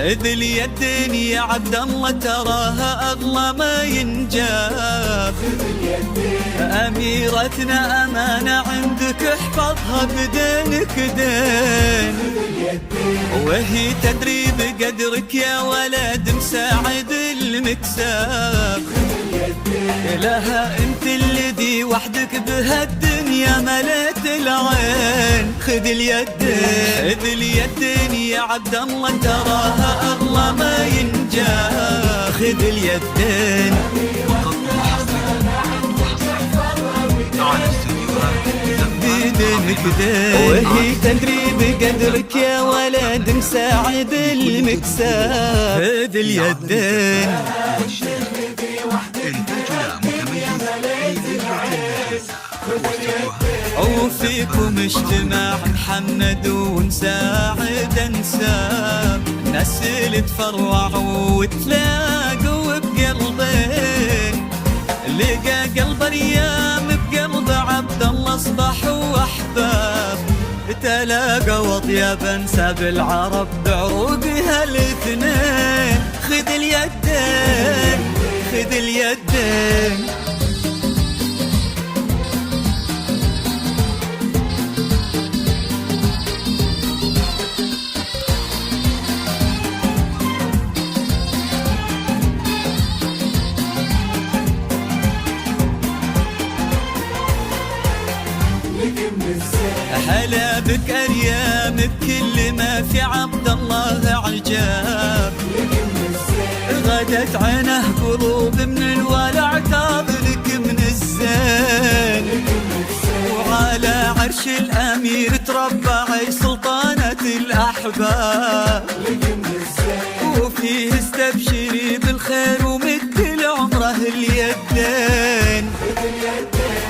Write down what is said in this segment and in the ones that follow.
خذ اليدين يا عبد الله تراها أغلى ما ينجاب. أميرتنا أمانة عندك احفظها بدينك دين، وهي تدري بقدرك يا ولد مساعد المكساب. لها انت الذي وحدك بهالدنيا مليت العين. خذ اليدين يا عبد الله تراها أغلى ما ينجاب. خذ اليدين بدينك دين، وهي تدري بقدرك يا ولد مساعد المكساب. خذ اليدين وفيكم اجتماع محمد ونساعد انساب. ناس اللي تفرعوا وتلاقوا بقلبين، لقى قلب ايام بقلب عبد الله اصبحوا احباب. تلاقوا اطيب انساب العرب بعروقها الاثنين. خذ اليدين خذ اليدين هلا بك أريام بكل ما في عبد الله عجاب. غدت عينه قلوب من الولع تاب لك من الزين، وعلى عرش الأمير تربعي سلطانة الأحباب. وفيه استبشري بالخير ومد لعمره اليدين.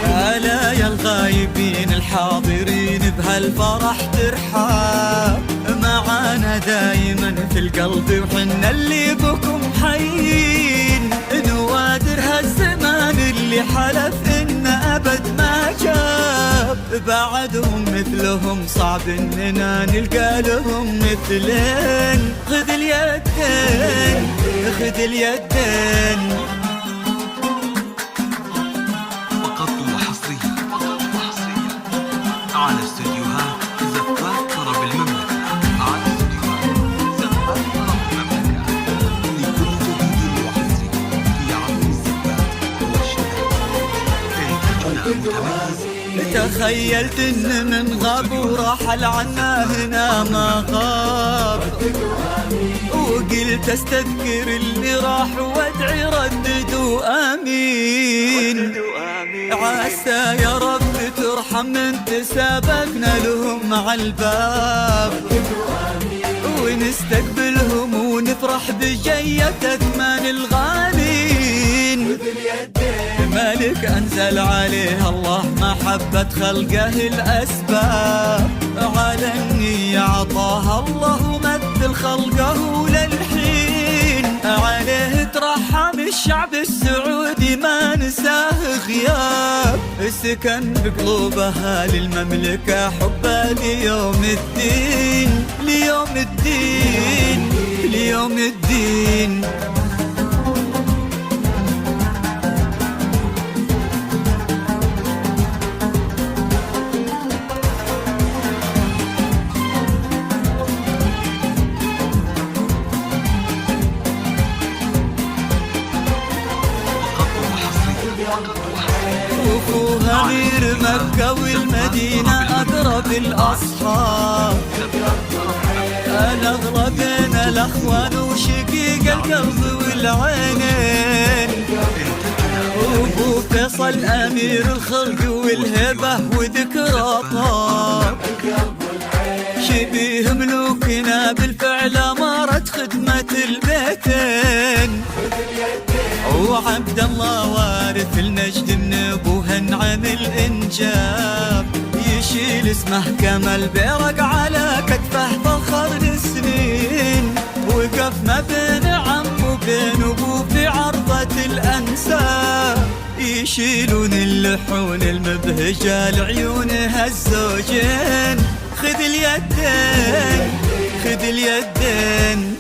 هلا يا الغايبين الحاضرين بهالفرح ترحاب. معانا دايما في القلب وحنا اللي بكم حيين. نوادر هالزمان اللي حلف إنه أبد ما جاب. بعدهم مثلهم صعب إننا نلقى لهم مثلين. خذ اليدين خذ اليدين على استديوهات زفات طرب المملكة. على استديوهات زفات طرب المملكة لكل جديد وحصري في عصر الزفات والشباب. إنتاجنا متميز. تخيلت إن من غاب ورحل عنا هنا ما غاب، وقلت استذكر اللي راح وادعي رددوا آمين. عسى يا رب ترحم من تسابقنا لهم عالباب، ونستقبلهم ونفرح بجية أثمان الغالين. مالك أنزل عليه الله محبة خلقه الأسباب. على النية عطاها الله ومثل خلقه للحين. عليه ترحم الشعب السعودي ما نساه غياب. سكن بقلوب أهالي المملكة حبه ليوم الدين. ليوم الدين ليوم الدين وفوها أمير مكة والمدينة أقرب الأصحاب. الأغلى بين الأخوان وشقيق القلب والعينين. وأبو فيصل أمير الخلق والهبة وذكرى طاب. شبيه ملوكنا بالفعل أمارة خدمة البيتين. وعبد الله وارث النجد من ابوه انعم الانجاب. يشيل اسمه كما البرق على كتفه فخر السنين. وقف ما بين عم وبين ابوه في عرضة الانساب. يشيلون اللحون المبهجة لعيونها الزوجين. خذ اليدين خذ اليدين